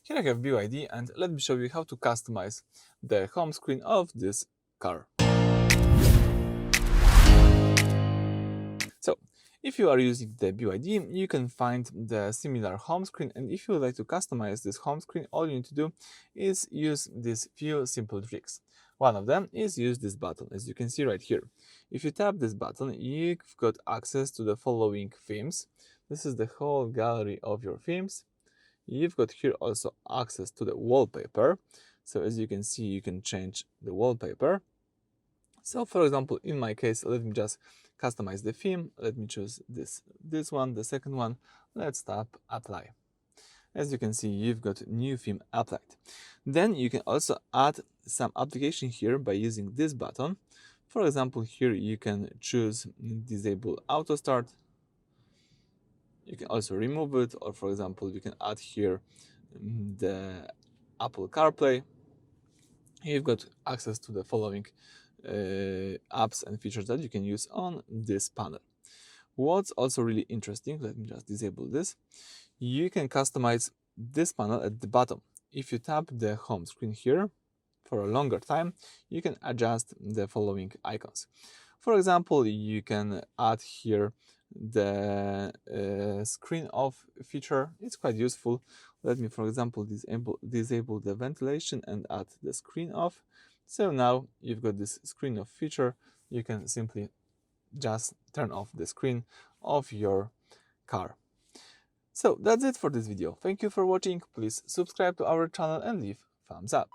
Here I have BYD, and let me show you how to customize the home screen of this car. So, if you are using the BYD, you can find the similar home screen, and if you would like to customize this home screen, all you need to do is use these few simple tricks. One of them is use this button, as you can see right here. If you tap this button, you've got access to the following themes. This is the whole gallery of your themes. You've got here also access to the wallpaper. So as you can see, you can change the wallpaper. So for example, in my case, let me just customize the theme. Let me choose this one, the second one. Let's tap apply. As you can see, you've got new theme applied. Then you can also add some application here by using this button. For example, here you can choose disable auto start. You can also remove it, or for example, you can add here the Apple CarPlay. You've got access to the following apps and features that you can use on this panel. What's also really interesting, let me just disable this, you can customize this panel at the bottom. If you tap the home screen here for a longer time, you can adjust the following icons. For example, you can add here the screen off feature. It's quite useful. Let me, for example, disable the ventilation and add the screen off. So now you've got this screen off feature. You can simply just turn off the screen of your car. So that's it for this video. Thank you for watching. Please subscribe to our channel and leave thumbs up.